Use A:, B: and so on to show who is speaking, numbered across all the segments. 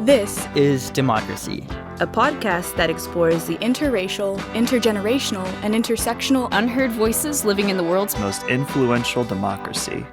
A: This
B: is Democracy,
A: a podcast that explores the interracial, intergenerational, and intersectional
C: unheard voices living in the world's
B: most influential democracy.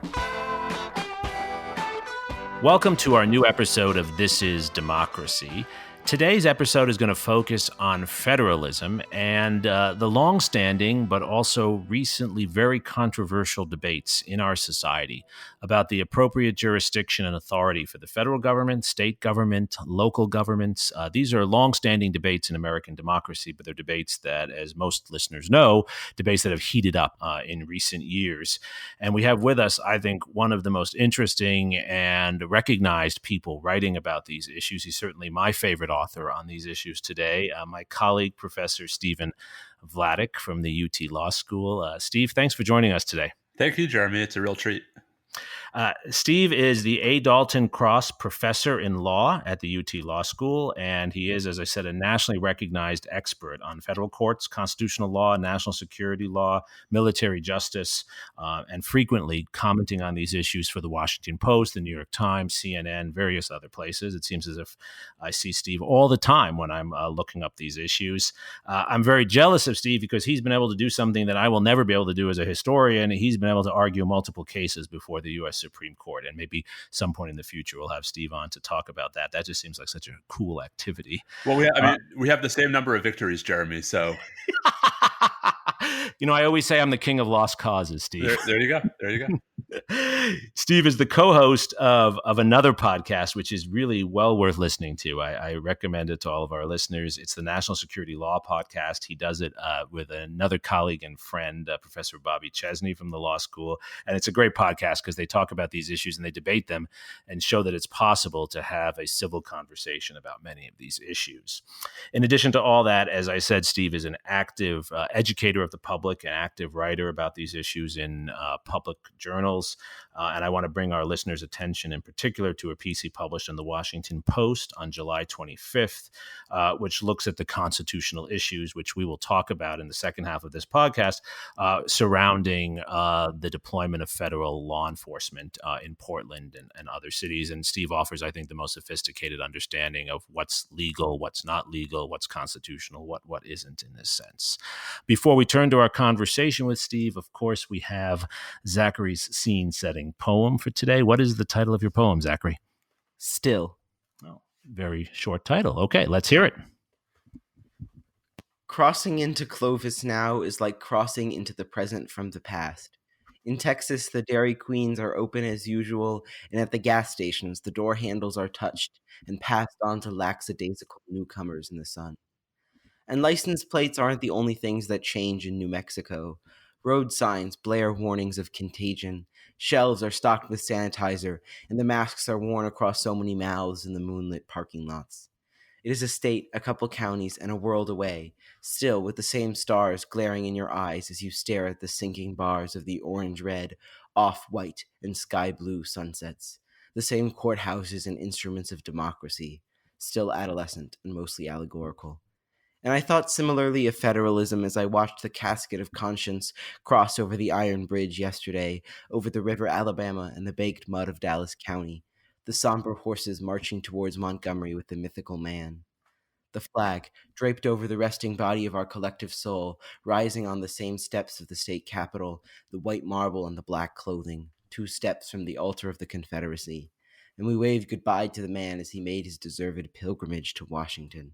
D: Welcome to our new episode of This is Democracy. Today's episode is going to focus on federalism and the long-standing but also recently very controversial debates in our society about the appropriate jurisdiction and authority for the federal government, state government, local governments. These are long-standing debates in American democracy, but they're debates that, as most listeners know, debates that have heated up in recent years. And we have with us, I think, one of the most interesting and recognized people writing about these issues. He's certainly my favorite author on these issues today, my colleague, Professor Stephen Vladeck from the UT Law School. Steve, thanks for joining us today.
E: Thank you, Jeremy. It's a real treat.
D: Steve is the A. Dalton Cross Professor in Law at the UT Law School, and he is, as I said, a nationally recognized expert on federal courts, constitutional law, national security law, military justice, and frequently commenting on these issues for the Washington Post, the New York Times, CNN, various other places. It seems as if I see Steve all the time when I'm looking up these issues. I'm very jealous of Steve because he's been able to do something that I will never be able to do as a historian. He's been able to argue multiple cases before the U.S. Supreme Court, and maybe some point in the future we'll have Steve on to talk about that. That just seems like such a cool activity.
E: Well, we have the same number of victories, Jeremy, so...
D: You know, I always say I'm the king of lost causes, Steve.
E: There you go.
D: Steve is the co-host of another podcast, which is really well worth listening to. I recommend it to all of our listeners. It's the National Security Law Podcast. He does it with another colleague and friend, Professor Bobby Chesney from the law school. And it's a great podcast because they talk about these issues and they debate them and show that it's possible to have a civil conversation about many of these issues. In addition to all that, as I said, Steve is an active educator of the public, an active writer about these issues in public journals. And I want to bring our listeners' attention in particular to a piece he published in the Washington Post on July 25th, which looks at the constitutional issues, which we will talk about in the second half of this podcast, surrounding the deployment of federal law enforcement in Portland and other cities. And Steve offers, I think, the most sophisticated understanding of what's legal, what's not legal, what's constitutional, what isn't in this sense. Before we turn to our conversation with Steve, of course, we have Zachary's scene-setting poem for today. What is the title of your poem, Zachary?
B: Still.
D: Oh, very short title. Okay, let's hear it.
F: Crossing into Clovis now is like crossing into the present from the past. In Texas, the Dairy Queens are open as usual, and at the gas stations, the door handles are touched and passed on to lackadaisical newcomers in the sun. And license plates aren't the only things that change in New Mexico. Road signs blare warnings of contagion. Shelves are stocked with sanitizer, and the masks are worn across so many mouths in the moonlit parking lots. It is a state, a couple counties, and a world away, still with the same stars glaring in your eyes as you stare at the sinking bars of the orange-red, off-white, and sky-blue sunsets. The same courthouses and instruments of democracy, still adolescent and mostly allegorical. And I thought similarly of federalism as I watched the casket of conscience cross over the Iron Bridge yesterday, over the river Alabama and the baked mud of Dallas County, the somber horses marching towards Montgomery with the mythical man. The flag, draped over the resting body of our collective soul, rising on the same steps of the state capitol, the white marble and the black clothing, 2 steps from the altar of the Confederacy. And we waved goodbye to the man as he made his deserved pilgrimage to Washington.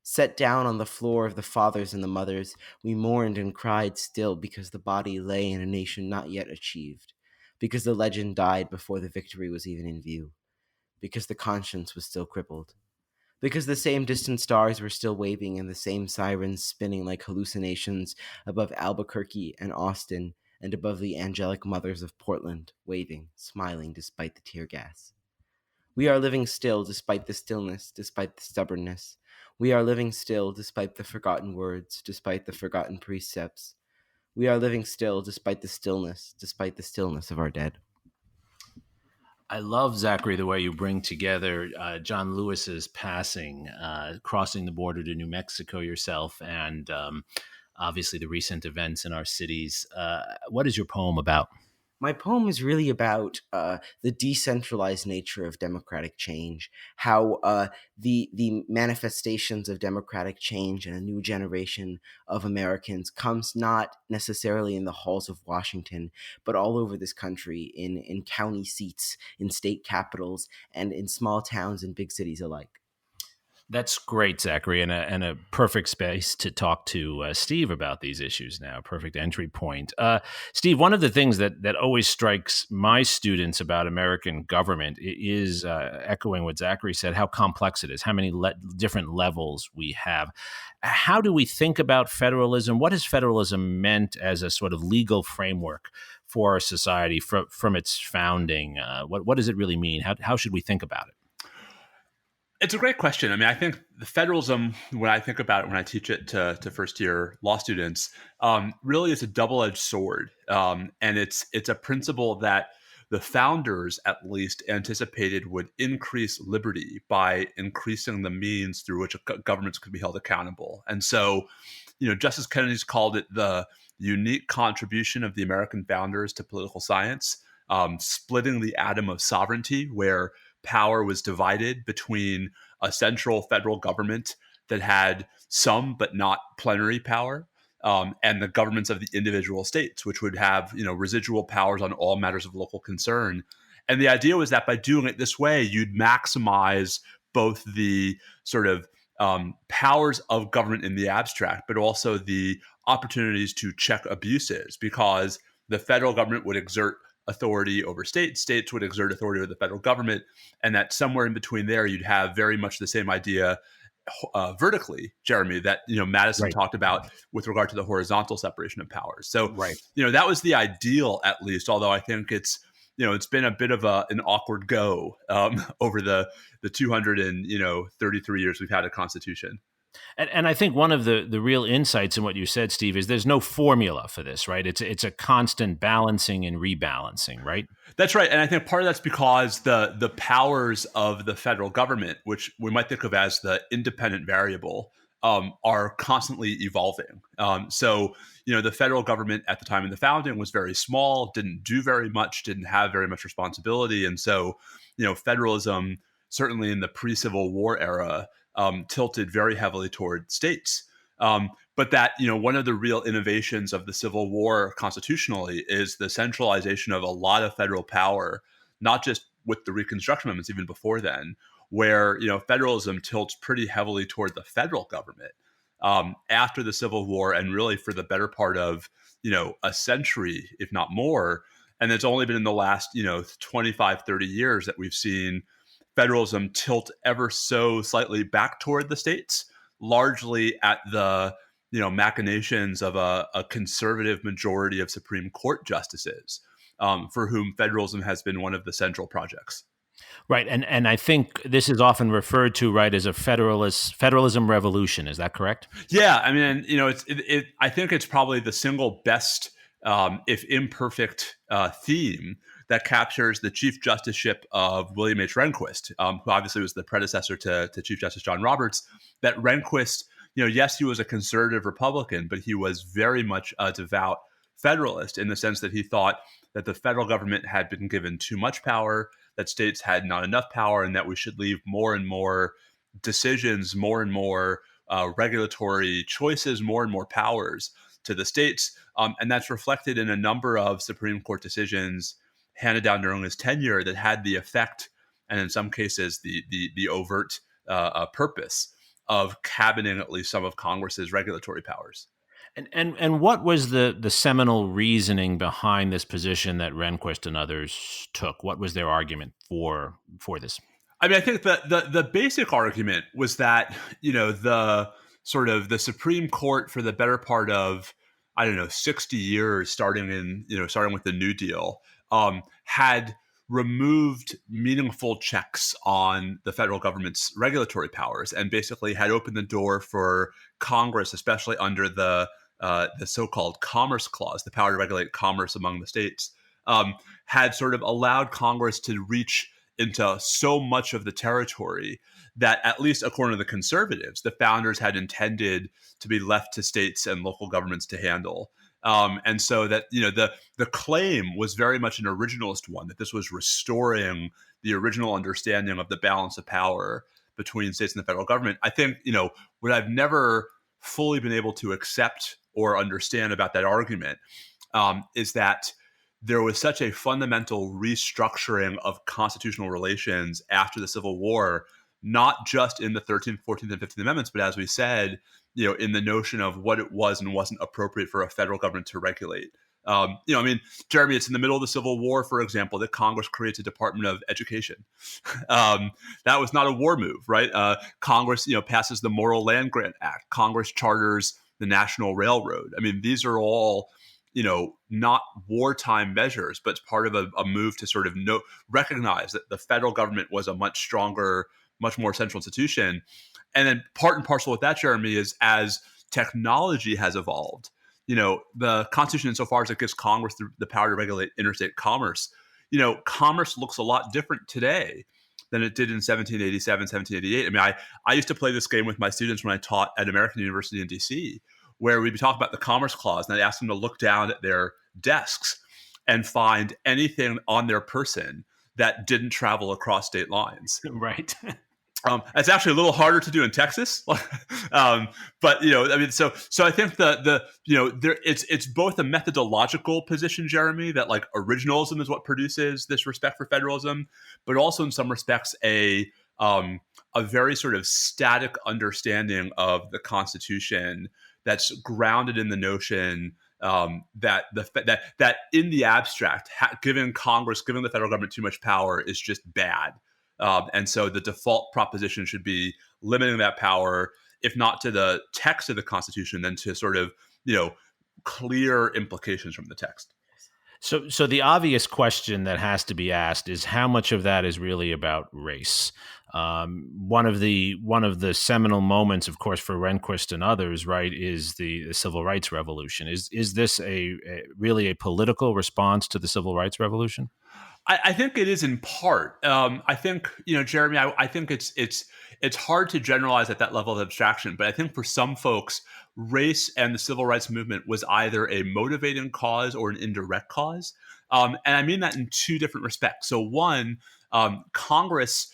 F: Set down on the floor of the fathers and the mothers, we mourned and cried still because the body lay in a nation not yet achieved, because the legend died before the victory was even in view, because the conscience was still crippled, because the same distant stars were still waving and the same sirens spinning like hallucinations above Albuquerque and Austin and above the angelic mothers of Portland, waving, smiling despite the tear gas. We are living still despite the stillness, despite the stubbornness. We are living still despite the forgotten words, despite the forgotten precepts. We are living still despite the stillness of our dead.
D: I love, Zachary, the way you bring together John Lewis's passing, crossing the border to New Mexico yourself, and obviously the recent events in our cities. What is your poem about?
F: My poem is really about the decentralized nature of democratic change, how the manifestations of democratic change and a new generation of Americans comes not necessarily in the halls of Washington, but all over this country, in county seats, in state capitals, and in small towns and big cities alike.
D: That's great, Zachary, and a perfect space to talk to Steve about these issues now. Perfect entry point. Steve, one of the things that always strikes my students about American government is, echoing what Zachary said, how complex it is, how many different levels we have. How do we think about federalism? What has federalism meant as a sort of legal framework for our society from its founding? What does it really mean? How should we think about it?
E: It's a great question. I mean, I think the federalism, when I think about it, when I teach it to first-year law students, really is a double-edged sword. And it's a principle that the founders, at least, anticipated would increase liberty by increasing the means through which governments could be held accountable. And so, Justice Kennedy's called it the unique contribution of the American founders to political science, splitting the atom of sovereignty, where power was divided between a central federal government that had some but not plenary power, and the governments of the individual states, which would have residual powers on all matters of local concern. And the idea was that by doing it this way, you'd maximize both the sort of powers of government in the abstract, but also the opportunities to check abuses, because the federal government would exert authority over states, states would exert authority over the federal government, and that somewhere in between there, you'd have very much the same idea vertically, Jeremy, that Madison talked about with regard to the horizontal separation of powers. So, that was the ideal, at least. Although I think it's been a bit of an awkward go over the 233 years we've had a constitution.
D: And I think one of the real insights in what you said, Steve, is there's no formula for this, right? It's a constant balancing and rebalancing, right?
E: That's right. And I think part of that's because the powers of the federal government, which we might think of as the independent variable, are constantly evolving. So, the federal government at the time of the founding was very small, didn't do very much, didn't have very much responsibility. And so, federalism, certainly in the pre-Civil War era, tilted very heavily toward states. But that, one of the real innovations of the Civil War constitutionally is the centralization of a lot of federal power, not just with the Reconstruction amendments, even before then, where, federalism tilts pretty heavily toward the federal government after the Civil War, and really for the better part of, a century, if not more. And it's only been in the last, 25, 30 years that we've seen federalism tilt ever so slightly back toward the states, largely at the machinations of a conservative majority of Supreme Court justices, for whom federalism has been one of the central projects.
D: Right, and I think this is often referred to, right, as a federalism revolution. Is that correct?
E: Yeah, I mean, I think it's probably the single best, if imperfect, theme that captures the Chief Justiceship of William H. Rehnquist, who obviously was the predecessor to Chief Justice John Roberts. That Rehnquist, yes, he was a conservative Republican, but he was very much a devout Federalist, in the sense that he thought that the federal government had been given too much power, that states had not enough power, and that we should leave more and more decisions, more and more regulatory choices, more and more powers to the states. And that's reflected in a number of Supreme Court decisions handed down during his tenure that had the effect, and in some cases the overt purpose, of cabining at least some of Congress's regulatory powers.
D: And what was the seminal reasoning behind this position that Rehnquist and others took? What was their argument for this?
E: I mean, I think the basic argument was that, the sort of the Supreme Court, for the better part of, 60 years, starting with the New Deal, had removed meaningful checks on the federal government's regulatory powers, and basically had opened the door for Congress, especially under the so-called Commerce Clause, the power to regulate commerce among the states, had sort of allowed Congress to reach into so much of the territory that, at least according to the conservatives, the founders had intended to be left to states and local governments to handle. And so that, the claim was very much an originalist one, that this was restoring the original understanding of the balance of power between states and the federal government. I think, what I've never fully been able to accept or understand about that argument is that there was such a fundamental restructuring of constitutional relations after the Civil War, not just in the 13th, 14th, and 15th Amendments, but as we said, in the notion of what it was and wasn't appropriate for a federal government to regulate. Jeremy, it's in the middle of the Civil War, for example, that Congress creates a Department of Education. That was not a war move, right? Congress, passes the Morrill Land Grant Act. Congress charters the National Railroad. I mean, these are all, not wartime measures, but it's part of a move to sort of recognize that the federal government was a much stronger, much more central institution. And then part and parcel with that, Jeremy, is as technology has evolved, the Constitution, insofar as it gives Congress the power to regulate interstate commerce, commerce looks a lot different today than it did in 1787, 1788. I mean, I used to play this game with my students when I taught at American University in DC, where we'd be talking about the Commerce Clause, and I'd ask them to look down at their desks and find anything on their person that didn't travel across state lines.
D: Right.
E: It's actually a little harder to do in Texas, but so I think it's both a methodological position, Jeremy, that like originalism is what produces this respect for federalism, but also in some respects a very sort of static understanding of the Constitution that's grounded in the notion that in the abstract, giving the federal government too much power is just bad. And so the default proposition should be limiting that power, if not to the text of the Constitution, then to sort of, clear implications from the text.
D: So the obvious question that has to be asked is how much of that is really about race? One of the seminal moments, of course, for Rehnquist and others, right, is the Civil Rights Revolution. Is this really a political response to the Civil Rights Revolution?
E: I think it is in part. I think, Jeremy, I think it's hard to generalize at that level of abstraction, but I think for some folks, race and the civil rights movement was either a motivating cause or an indirect cause. And I mean that in two different respects. So one, Congress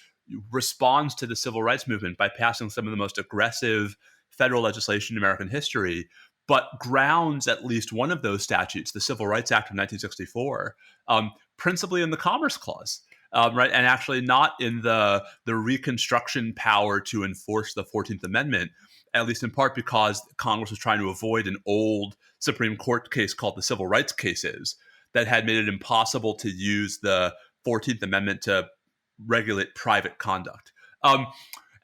E: responds to the civil rights movement by passing some of the most aggressive federal legislation in American history, but grounds at least one of those statutes, the Civil Rights Act of 1964, principally in the Commerce Clause, right, and actually not in the Reconstruction power to enforce the 14th Amendment, at least in part because Congress was trying to avoid an old Supreme Court case called the Civil Rights Cases that had made it impossible to use the 14th Amendment to regulate private conduct.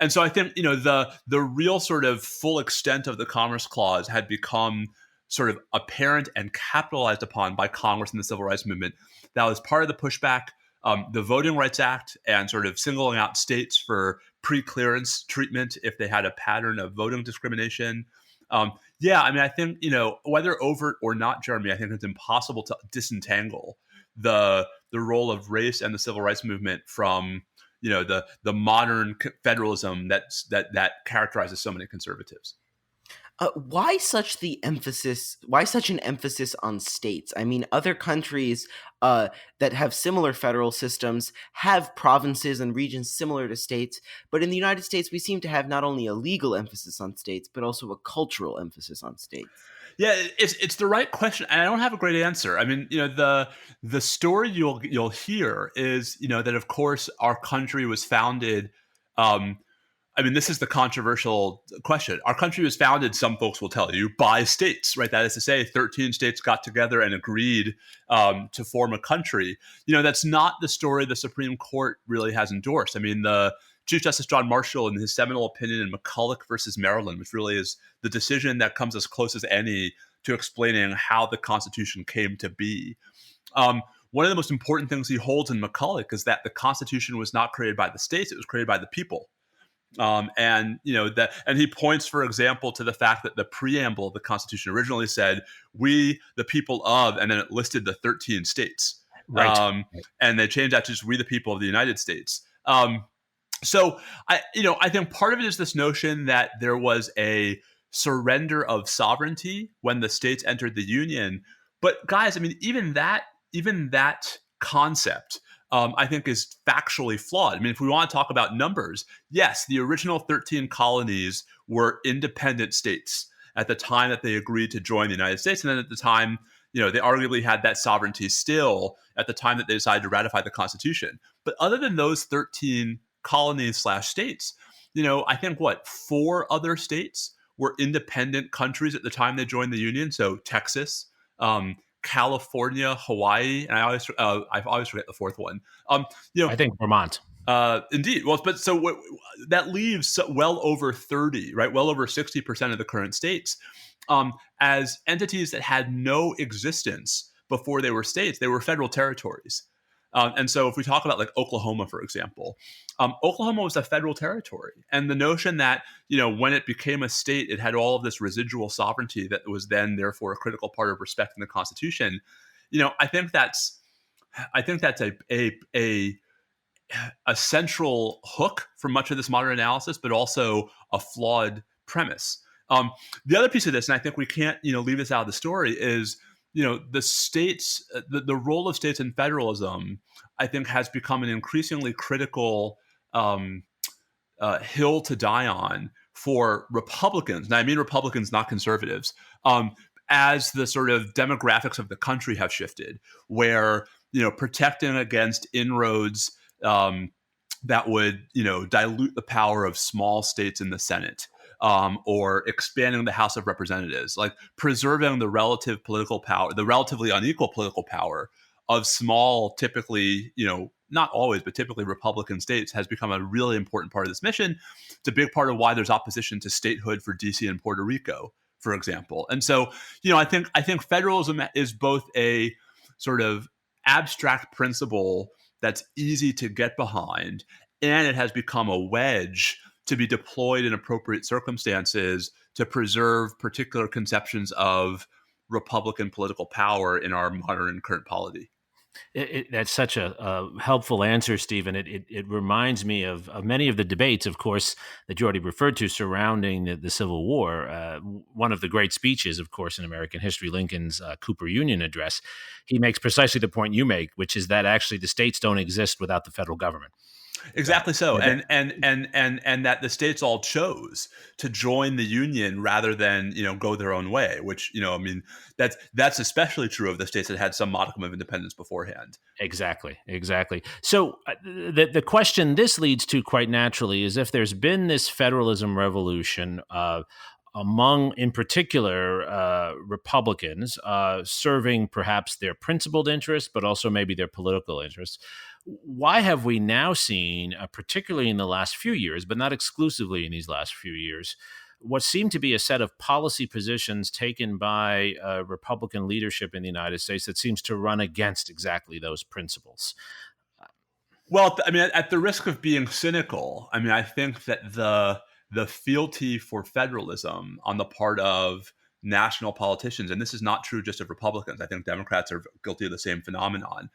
E: And so I think, the real sort of full extent of the Commerce Clause had become sort of apparent and capitalized upon by Congress and the Civil Rights Movement. That was part of the pushback. The Voting Rights Act and sort of singling out states for pre-clearance treatment if they had a pattern of voting discrimination. I think, whether overt or not, Jeremy, I think it's impossible to disentangle the role of race and the Civil Rights Movement from the modern federalism that characterizes so many conservatives.
F: Why such an emphasis on states? I mean, other countries that have similar federal systems have provinces and regions similar to states, but in the United States, we seem to have not only a legal emphasis on states, but also a cultural emphasis on states.
E: Yeah, it's the right question, and I don't have a great answer. I mean, the story you'll hear is, that of course our country was founded. This is the controversial question. Our country was founded, some folks will tell you, by states, right? That is to say, 13 states got together and agreed to form a country. That's not the story the Supreme Court really has endorsed. I mean, the Chief Justice John Marshall, in his seminal opinion in McCulloch versus Maryland, which really is the decision that comes as close as any to explaining how the Constitution came to be. One of the most important things he holds in McCulloch is that the Constitution was not created by the states; it was created by the people. And he points, for example, to the fact that the preamble of the Constitution originally said, "We, the people of," and then it listed the 13 states. Right. And they changed that to just "We, the people of the United States." So I think part of it is this notion that there was a surrender of sovereignty when the states entered the Union. But guys, I mean, even that concept, I think, is factually flawed. I mean, if we want to talk about numbers, yes, the original 13 colonies were independent states at the time that they agreed to join the United States. And then at the time, they arguably had that sovereignty still at the time that they decided to ratify the Constitution. But other than those 13 colonies/states, I think 4 other states were independent countries at the time they joined the Union. So Texas, California, Hawaii, and I always forget the fourth one.
D: I think Vermont.
E: Indeed. Well, but that leaves well over 30, right? Well over 60% of the current states as entities that had no existence before they were states. They were federal territories. And so if we talk about like Oklahoma, for example, Oklahoma was a federal territory. And the notion that, when it became a state, it had all of this residual sovereignty that was then therefore a critical part of respecting the Constitution. I think that's a central hook for much of this modern analysis, but also a flawed premise. The other piece of this, and I think we can't, leave this out of the story, is the states, the role of states in federalism, I think, has become an increasingly critical hill to die on for Republicans. And I mean Republicans, not conservatives, as the sort of demographics of the country have shifted, where, protecting against inroads that would, dilute the power of small states in the Senate, or expanding the House of Representatives, like preserving the relative political power, the relatively unequal political power of small, typically, not always, but typically Republican states, has become a really important part of this mission. It's a big part of why there's opposition to statehood for DC and Puerto Rico, for example. And so, I think federalism is both a sort of abstract principle that's easy to get behind, and it has become a wedge to be deployed in appropriate circumstances to preserve particular conceptions of Republican political power in our modern and current polity.
D: That's such a helpful answer, Stephen. It reminds me of many of the debates, of course, that you already referred to surrounding the Civil War. One of the great speeches, of course, in American history, Lincoln's Cooper Union Address, he makes precisely the point you make, which is that actually the states don't exist without the federal government.
E: Exactly so, and that the states all chose to join the Union rather than go their own way. Which that's especially true of the states that had some modicum of independence beforehand.
D: Exactly. So the question this leads to quite naturally is if there's been this federalism revolution among, in particular, Republicans serving perhaps their principled interests, but also maybe their political interests. Why have we now seen, particularly in the last few years, but not exclusively in these last few years, what seem to be a set of policy positions taken by Republican leadership in the United States that seems to run against exactly those principles?
E: Well, at the risk of being cynical, I think that the fealty for federalism on the part of national politicians, and this is not true just of Republicans, I think Democrats are guilty of the same phenomenon,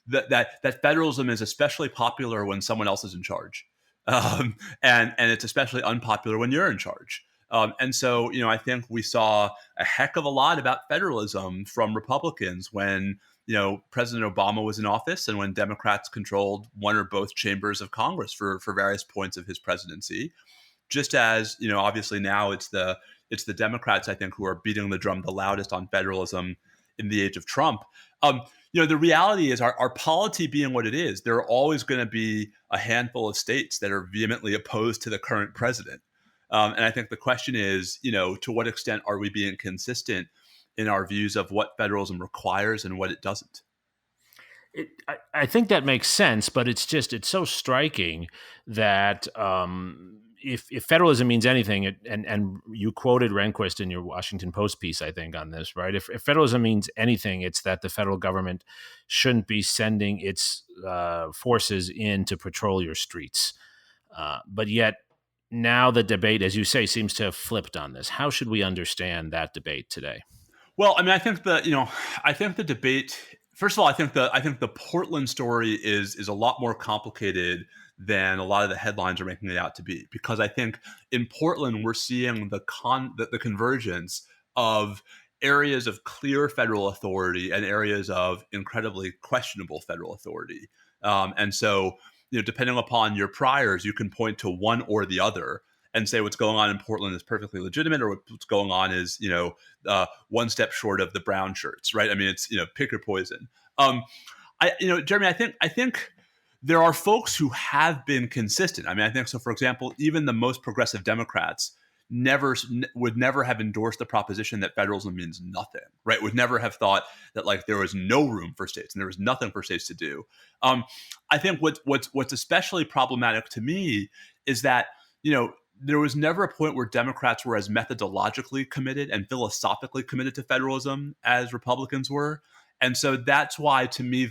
E: that federalism is especially popular when someone else is in charge, and it's especially unpopular when you're in charge. And so, I think we saw a heck of a lot about federalism from Republicans when, President Obama was in office and when Democrats controlled one or both chambers of Congress for various points of his presidency. Just as, obviously now it's the Democrats, I think, who are beating the drum the loudest on federalism in the age of Trump. The reality is our polity being what it is, there are always going to be a handful of states that are vehemently opposed to the current president. And I think the question is, to what extent are we being consistent in our views of what federalism requires and what it doesn't?
D: I think that makes sense, but it's so striking that if federalism means anything, and you quoted Rehnquist in your Washington Post piece, I think, on this, right? If federalism means anything, it's that the federal government shouldn't be sending its forces in to patrol your streets. But yet now the debate, as you say, seems to have flipped on this. How should we understand that debate today?
E: Well, I think the debate First of all, I think the Portland story is a lot more complicated than a lot of the headlines are making it out to be, because I think in Portland we're seeing the convergence of areas of clear federal authority and areas of incredibly questionable federal authority. And so, depending upon your priors, you can point to one or the other and say what's going on in Portland is perfectly legitimate, or what's going on is, one step short of the brown shirts, right? I mean, it's, pick your poison. Jeremy, I think there are folks who have been consistent. I mean, I think so. For example, even the most progressive Democrats would never have endorsed the proposition that federalism means nothing, right? Would never have thought that like there was no room for states and there was nothing for states to do. I think what's especially problematic to me is that, there was never a point where Democrats were as methodologically committed and philosophically committed to federalism as Republicans were. And so that's why, to me,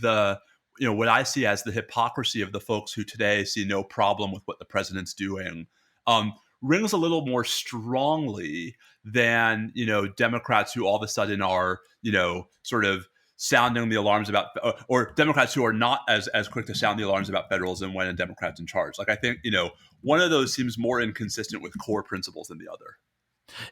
E: what I see as the hypocrisy of the folks who today see no problem with what the president's doing rings a little more strongly than, Democrats who all of a sudden are, sort of sounding the alarms about, or Democrats who are not as quick to sound the alarms about federalism when a Democrat's in charge. Like, I think, one of those seems more inconsistent with core principles than the other.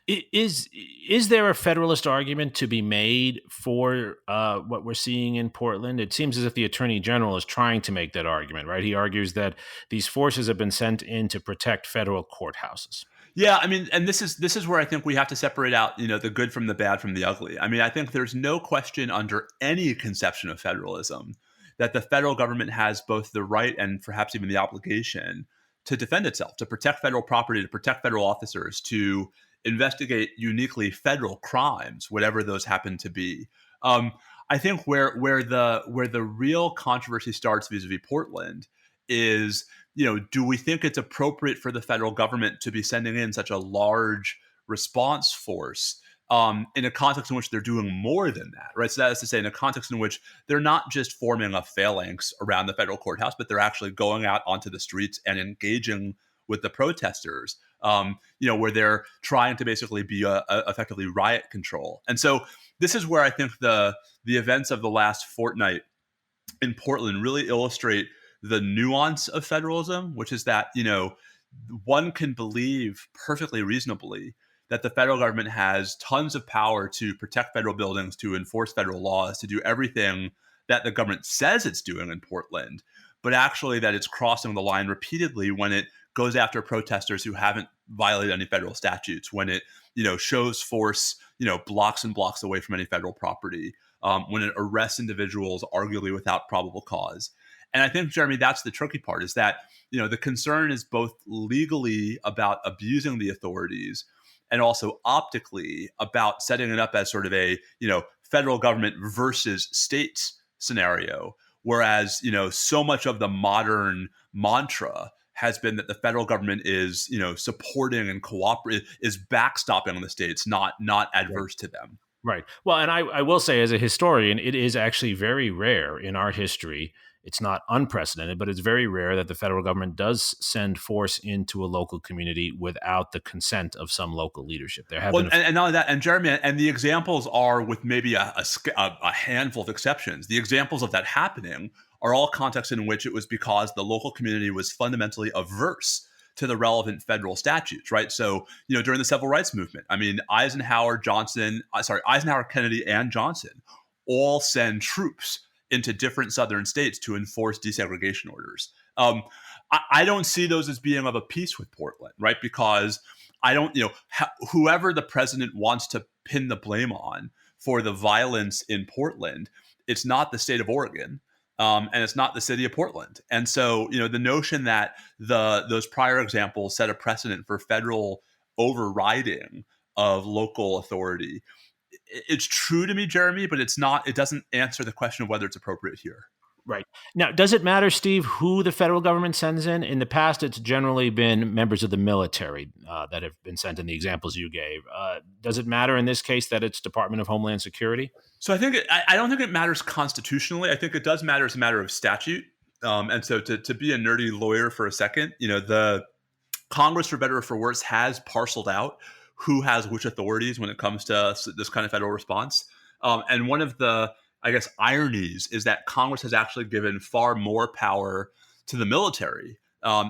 D: Is there a federalist argument to be made for what we're seeing in Portland? It seems as if the Attorney General is trying to make that argument, right? He argues that these forces have been sent in to protect federal courthouses.
E: Yeah, I mean, and this is where I think we have to separate out, the good from the bad from the ugly. I mean, I think there's no question under any conception of federalism that the federal government has both the right and perhaps even the obligation to defend itself, to protect federal property, to protect federal officers, to investigate uniquely federal crimes, whatever those happen to be. I think where the real controversy starts vis-a-vis Portland is, do we think it's appropriate for the federal government to be sending in such a large response force in a context in which they're doing more than that, right? So that is to say, in a context in which they're not just forming a phalanx around the federal courthouse, but they're actually going out onto the streets and engaging with the protesters, where they're trying to basically be effectively riot control. And so this is where I think the events of the last fortnight in Portland really illustrate the nuance of federalism, which is that, one can believe perfectly reasonably that the federal government has tons of power to protect federal buildings, to enforce federal laws, to do everything that the government says it's doing in Portland, but actually that it's crossing the line repeatedly when it goes after protesters who haven't violated any federal statutes, when it, shows force, blocks and blocks away from any federal property, when it arrests individuals arguably without probable cause. And I think, Jeremy, that's the tricky part, is that, the concern is both legally about abusing the authorities and also optically about setting it up as sort of a, federal government versus states scenario. Whereas, so much of the modern mantra has been that the federal government is, supporting and cooperating, is backstopping the states, not adverse to them.
D: Right. Well, and I will say, as a historian, it is actually very rare in our history. It's not unprecedented, but it's very rare that the federal government does send force into a local community without the consent of some local leadership. There have been
E: and not only that, and Jeremy, and the examples are, with maybe a handful of exceptions, the examples of that happening are all contexts in which it was because the local community was fundamentally averse to the relevant federal statutes, right? So, during the civil rights movement, I mean, Eisenhower, Kennedy, and Johnson all send troops into different southern states to enforce desegregation orders. I don't see those as being of a piece with Portland, right? Because I don't, whoever the president wants to pin the blame on for the violence in Portland, it's not the state of Oregon. And it's not the city of Portland. And so, the notion that those prior examples set a precedent for federal overriding of local authority, it's true to me, Jeremy, but it doesn't answer the question of whether it's appropriate here.
D: Right. Now, does it matter, Steve, who the federal government sends in? In the past, it's generally been members of the military that have been sent in the examples you gave. Does it matter in this case that it's Department of Homeland Security?
E: So I don't think it matters constitutionally. I think it does matter as a matter of statute. And so to be a nerdy lawyer for a second, the Congress, for better or for worse, has parceled out who has which authorities when it comes to this kind of federal response. And one of the I guess, ironies is that Congress has actually given far more power to the military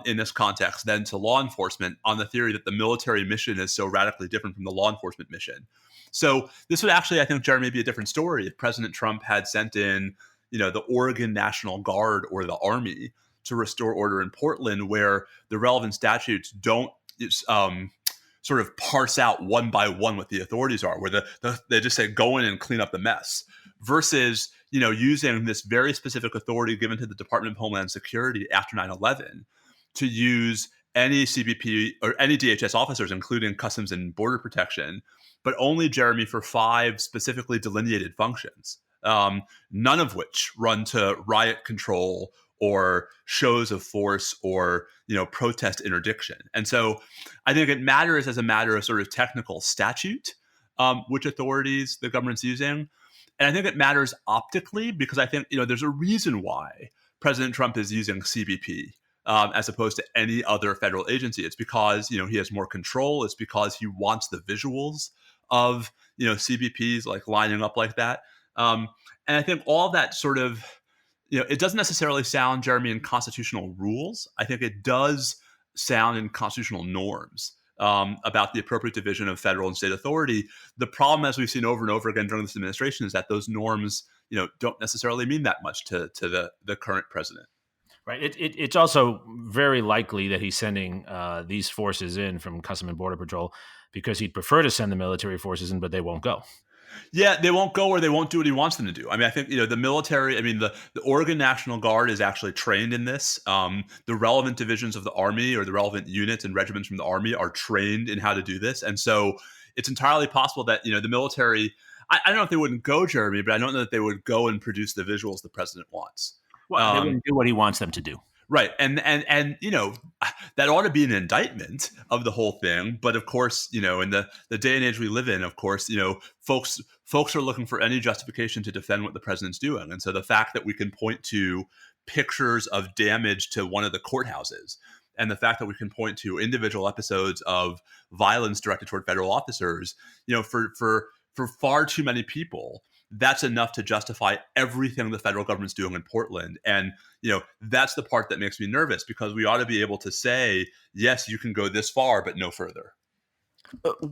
E: in this context than to law enforcement, on the theory that the military mission is so radically different from the law enforcement mission. So this would actually, I think, Jeremy, be a different story if President Trump had sent in, the Oregon National Guard or the Army to restore order in Portland, where the relevant statutes don't sort of parse out one by one what the authorities are, where they just say go in and clean up the mess, versus using this very specific authority given to the Department of Homeland Security after 9/11 to use any CBP or any DHS officers, including Customs and Border Protection, but only, Jeremy, for 5 specifically delineated functions, none of which run to riot control or shows of force or protest interdiction. And so I think it matters as a matter of sort of technical statute, which authorities the government's using. And I think it matters optically because I think there's a reason why President Trump is using CBP as opposed to any other federal agency. It's because he has more control. It's because he wants the visuals of CBPs like lining up like that. And I think all that sort of it doesn't necessarily sound, Jeremy, in constitutional rules. I think it does sound in constitutional norms about the appropriate division of federal and state authority. The problem, as we've seen over and over again during this administration, is that those norms, don't necessarily mean that much to the current president.
D: Right. It's also very likely that he's sending these forces in from Customs and Border Patrol because he'd prefer to send the military forces in, but they won't go.
E: Yeah, they won't go, or they won't do what he wants them to do. I mean, I think, the military, the Oregon National Guard is actually trained in this. The relevant divisions of the Army or the relevant units and regiments from the Army are trained in how to do this. And so it's entirely possible that, the military, I don't know if they wouldn't go, Jeremy, but I don't know that they would go and produce the visuals the president wants.
D: Well, they wouldn't do what he wants them to do.
E: Right. And that ought to be an indictment of the whole thing. But of course, in the day and age we live in, of course, folks are looking for any justification to defend what the president's doing. And so the fact that we can point to pictures of damage to one of the courthouses and the fact that we can point to individual episodes of violence directed toward federal officers, for far too many people, that's enough to justify everything the federal government's doing in Portland. And, that's the part that makes me nervous, because we ought to be able to say, yes, you can go this far, but no further.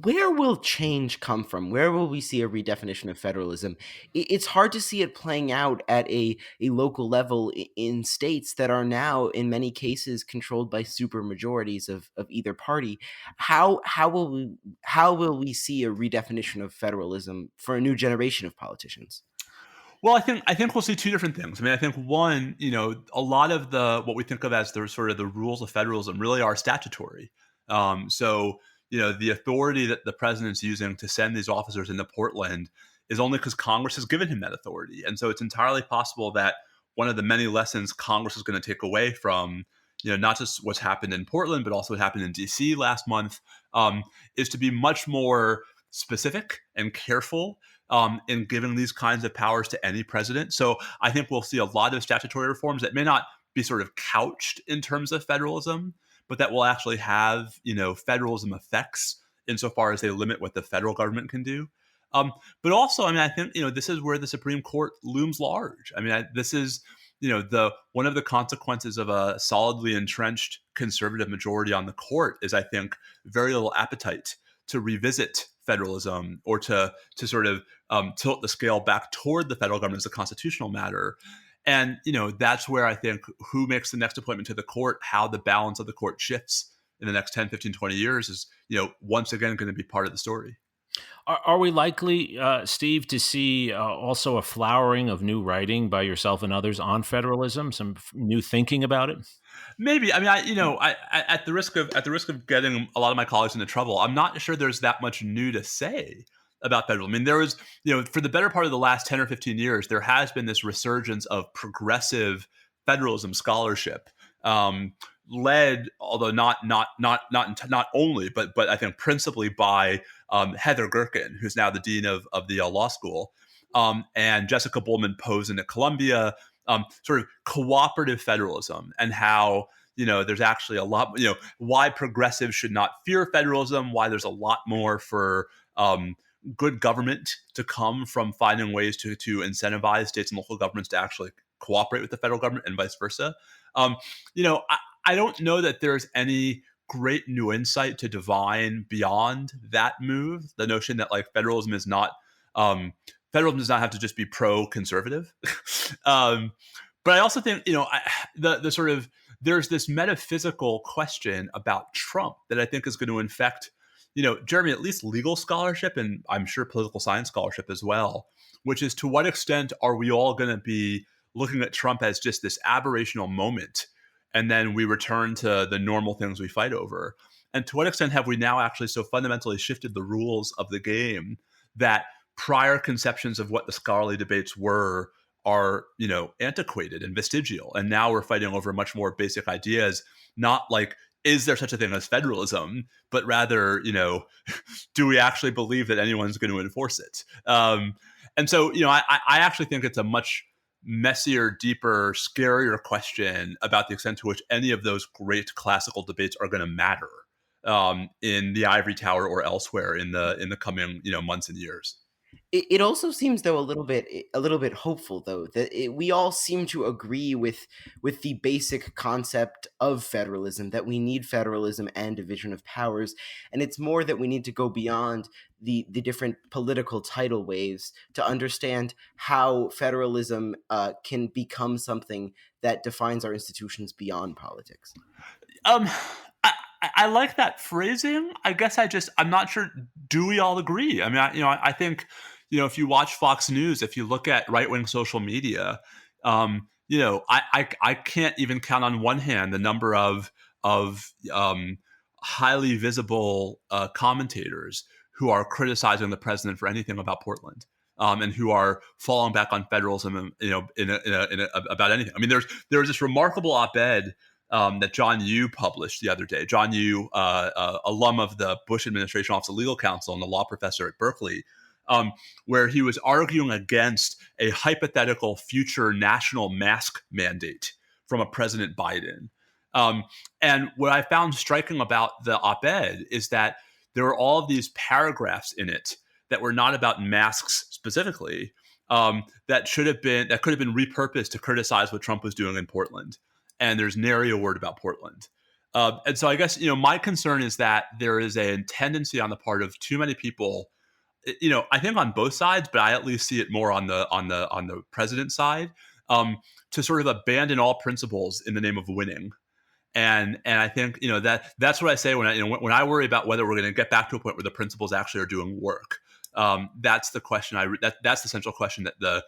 F: Where will change come from? Where will we see a redefinition of federalism? It's hard to see it playing out at a local level in states that are now, in many cases, controlled by supermajorities of either party. How will we see a redefinition of federalism for a new generation of politicians?
E: Well, I think we'll see 2 different things. I think one, a lot of what we think of as the sort of the rules of federalism really are statutory. So the authority that the president's using to send these officers into Portland is only because Congress has given him that authority. And so it's entirely possible that one of the many lessons Congress is going to take away from, not just what's happened in Portland, but also what happened in D.C. last month, is to be much more specific and careful in giving these kinds of powers to any president. So I think we'll see a lot of statutory reforms that may not be sort of couched in terms of federalism, but that will actually have, federalism effects insofar as they limit what the federal government can do. But also, I think, this is where the Supreme Court looms large. This is, one of the consequences of a solidly entrenched conservative majority on the court is, I think, very little appetite to revisit federalism or to sort of tilt the scale back toward the federal government as a constitutional matter. And, that's where I think who makes the next appointment to the court, how the balance of the court shifts in the next 10, 15, 20 years is, once again going to be part of the story.
D: Are we likely, Steve, to see also a flowering of new writing by yourself and others on federalism, some new thinking about it?
E: Maybe. I at the risk of getting a lot of my colleagues into trouble, I'm not sure there's that much new to say about federalism. There was, for the better part of the last 10 or 15 years, there has been this resurgence of progressive federalism scholarship, led, although not only, but I think principally by Heather Gerken, who's now the dean of the Yale Law School, and Jessica Bowman-Posen at Columbia, sort of cooperative federalism, and how there's actually a lot, why progressives should not fear federalism, why there's a lot more for good government to come from finding ways to incentivize states and local governments to actually cooperate with the federal government and vice versa. I don't know that there's any great new insight to divine beyond that move. The notion that like federalism does not have to just be pro-conservative. But I also think, the sort of, there's this metaphysical question about Trump that I think is going to infect, Jeremy, at least legal scholarship, and I'm sure political science scholarship as well, which is to what extent are we all going to be looking at Trump as just this aberrational moment, and then we return to the normal things we fight over? And to what extent have we now actually so fundamentally shifted the rules of the game that prior conceptions of what the scholarly debates were are, antiquated and vestigial? And now we're fighting over much more basic ideas, not like, is there such a thing as federalism, but rather, do we actually believe that anyone's going to enforce it? And so, I actually think it's a much messier, deeper, scarier question about the extent to which any of those great classical debates are going to matter in the ivory tower or elsewhere in the coming, months and years.
F: It also seems, though, a little bit hopeful, though, that we all seem to agree with the basic concept of federalism, that we need federalism and division of powers, and it's more that we need to go beyond the different political tidal waves to understand how federalism can become something that defines our institutions beyond politics.
E: I like that phrasing. I guess I'm not sure. Do we all agree? I mean, I think, if you watch Fox News, if you look at right-wing social media, I can't even count on one hand the number of highly visible commentators who are criticizing the president for anything about Portland, and who are falling back on federalism, about anything. I mean, there was this remarkable op-ed that John Yoo published the other day. John Yoo, alum of the Bush administration Office of Legal Counsel and a law professor at Berkeley, where he was arguing against a hypothetical future national mask mandate from a President Biden. And what I found striking about the op-ed is that there were all of these paragraphs in it that were not about masks specifically, that could have been repurposed to criticize what Trump was doing in Portland. And there's nary a word about Portland. And so I guess, my concern is that there is a tendency on the part of too many people, I think on both sides, but I at least see it more on the president's side, to sort of abandon all principles in the name of winning. And I think, that's what I say when I worry about whether we're going to get back to a point where the principles actually are doing work. That's the question that's the central question that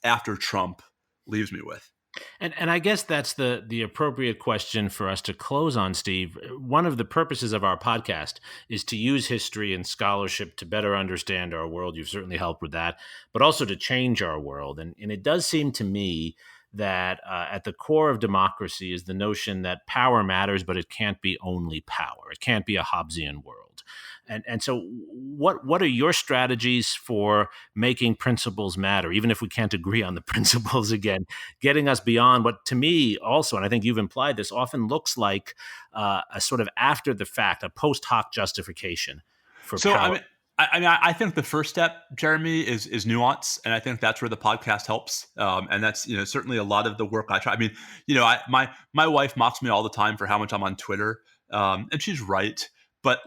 E: after Trump leaves me with.
G: And I guess that's the appropriate question for us to close on, Steve. One of the purposes of our podcast is to use history and scholarship to better understand our world. You've certainly helped with that, but also to change our world. And it does seem to me that at the core of democracy is the notion that power matters, but it can't be only power. It can't be a Hobbesian world. And so what are your strategies for making principles matter, even if we can't agree on the principles, again, getting us beyond what, to me also, and I think you've implied this, often looks like a sort of after the fact, a post hoc justification for power?
E: I think the first step, Jeremy, is nuance, and I think that's where the podcast helps. And that's certainly a lot of the work I try. I mean, my wife mocks me all the time for how much I'm on Twitter, and she's right. But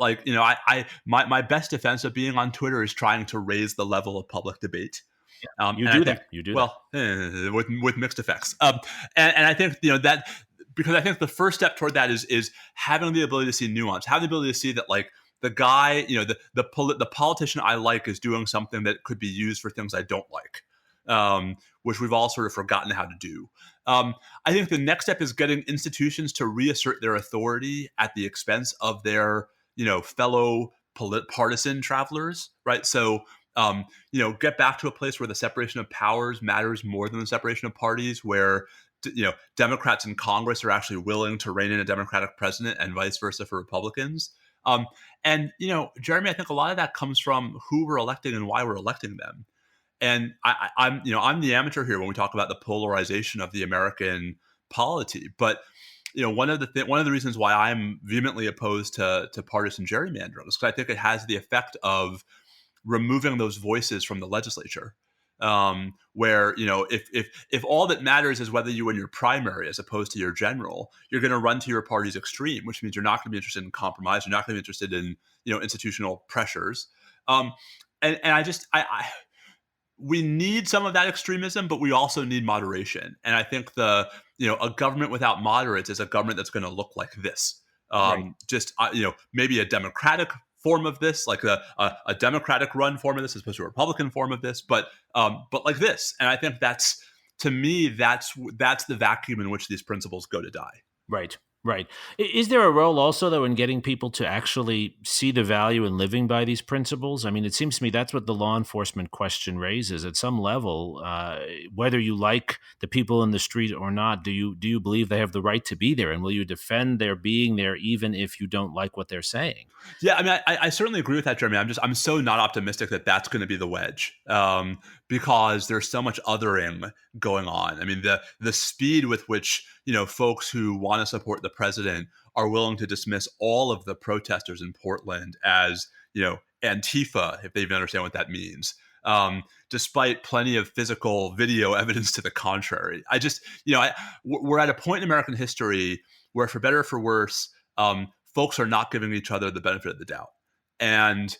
E: my best defense of being on Twitter is trying to raise the level of public debate.
G: You do that.
E: Well, with mixed effects. And I think that, because I think the first step toward that is having the ability to see nuance, having the ability to see that the guy, the politician I like is doing something that could be used for things I don't like, which we've all sort of forgotten how to do. I think the next step is getting institutions to reassert their authority at the expense of their fellow partisan travelers, right? So, get back to a place where the separation of powers matters more than the separation of parties, where, Democrats in Congress are actually willing to rein in a Democratic president and vice versa for Republicans. And Jeremy, I think a lot of that comes from who we're electing and why we're electing them. And I'm the amateur here when we talk about the polarization of the American polity, but one of the reasons why I'm vehemently opposed to partisan gerrymandering is because I think it has the effect of removing those voices from the legislature. Where, if all that matters is whether you win your primary as opposed to your general, you're going to run to your party's extreme, which means you're not going to be interested in compromise. You're not going to be interested in, institutional pressures. We need some of that extremism, but we also need moderation. And I think a government without moderates is a government that's going to look like this. Maybe a democratic form of this, like a Democratic run form of this, as opposed to a Republican form of this, but like this. And I think that's the vacuum in which these principles go to die.
G: Right. Is there a role also, though, in getting people to actually see the value in living by these principles? I mean, it seems to me that's what the law enforcement question raises. At some level, whether you like the people in the street or not, do you believe they have the right to be there? And will you defend their being there even if you don't like what they're saying?
E: Yeah, I mean, I certainly agree with that, Jeremy. I'm so not optimistic that that's going to be the wedge, because there's so much othering going on. I mean, the speed with which folks who want to support the president are willing to dismiss all of the protesters in Portland as Antifa, if they even understand what that means, despite plenty of physical video evidence to the contrary. We're at a point in American history where, for better or for worse, folks are not giving each other the benefit of the doubt. And,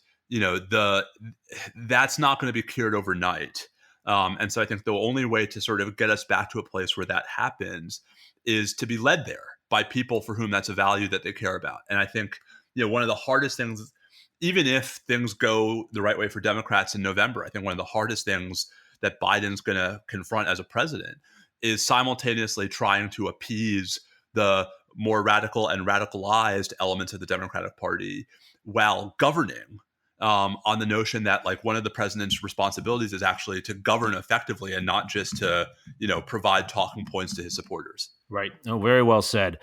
E: that's not going to be cured overnight. And so I think the only way to sort of get us back to a place where that happens is to be led there by people for whom that's a value that they care about. And I think, one of the hardest things, even if things go the right way for Democrats in November, I think one of the hardest things that Biden's going to confront as a president is simultaneously trying to appease the more radical and radicalized elements of the Democratic Party while governing on the notion that, like, one of the president's responsibilities is actually to govern effectively and not just to, provide talking points to his supporters.
G: Right. Oh, very well said.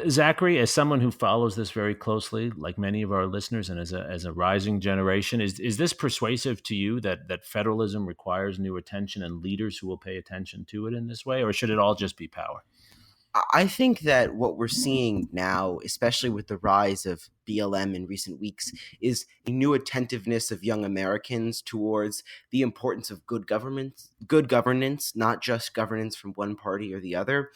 G: Zachary, as someone who follows this very closely, like many of our listeners, and as a rising generation, is this persuasive to you that federalism requires new attention and leaders who will pay attention to it in this way, or should it all just be power?
F: I think that what we're seeing now, especially with the rise of BLM in recent weeks, is a new attentiveness of young Americans towards the importance of good governance, not just governance from one party or the other.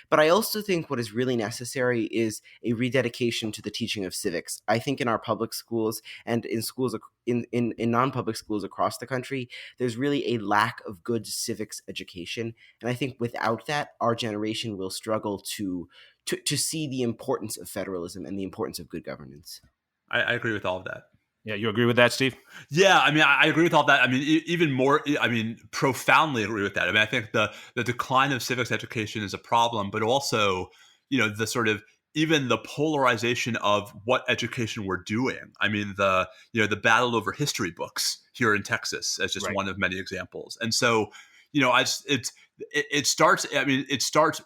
F: But I also think what is really necessary is a rededication to the teaching of civics. I think in our public schools and in schools in non-public schools across the country, there's really a lack of good civics education. And I think without that, our generation will struggle to see the importance of federalism and the importance of good governance.
E: I agree with all of that.
G: Yeah, you agree with that, Steve?
E: Yeah, I mean, I agree with all that. I mean, even more, profoundly agree with that. I mean, I think the decline of civics education is a problem, but also, the sort of even the polarization of what education we're doing. I mean, the battle over history books here in Texas as just
G: Right.
E: one of many examples. And so, it starts. I mean, it starts.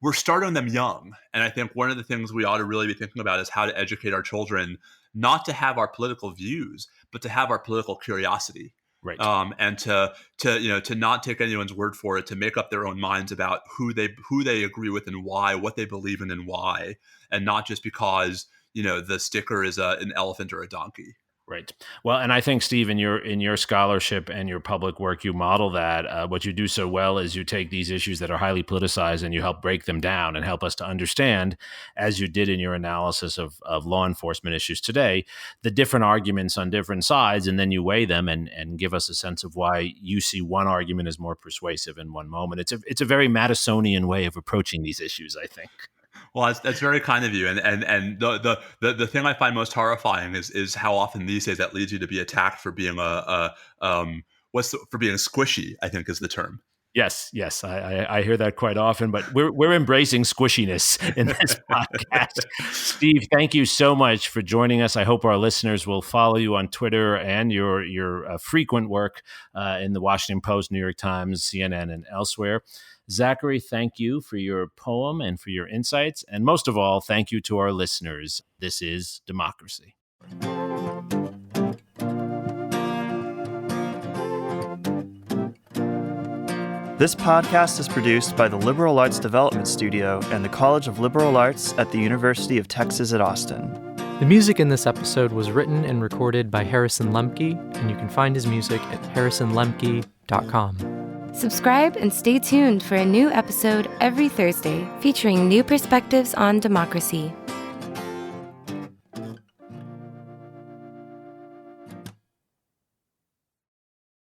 E: We're starting them young, and I think one of the things we ought to really be thinking about is how to educate our children not to have our political views, but to have our political curiosity,
G: Right.
E: And to not take anyone's word for it, to make up their own minds about who they agree with and why, what they believe in and why, and not just because the sticker is an elephant or a donkey.
G: Right. Well, and I think, Steve, in your scholarship and your public work, you model that. What you do so well is you take these issues that are highly politicized and you help break them down and help us to understand, as you did in your analysis of law enforcement issues today, the different arguments on different sides, and then you weigh them and give us a sense of why you see one argument as more persuasive in one moment. It's a very Madisonian way of approaching these issues, I think.
E: Well, that's very kind of you, and the thing I find most horrifying is how often these days that leads you to be attacked for being for being squishy, I think is the term.
G: Yes, I hear that quite often, but we're embracing squishiness in this podcast. Steve, thank you so much for joining us. I hope our listeners will follow you on Twitter and your frequent work in the Washington Post, New York Times, CNN, and elsewhere. Zachary, thank you for your poem and for your insights. And most of all, thank you to our listeners. This is Democracy.
B: This podcast is produced by the Liberal Arts Development Studio and the College of Liberal Arts at the University of Texas at Austin.
H: The music in this episode was written and recorded by Harrison Lemke, and you can find his music at harrisonlemke.com.
I: Subscribe and stay tuned for a new episode every Thursday featuring new perspectives on democracy.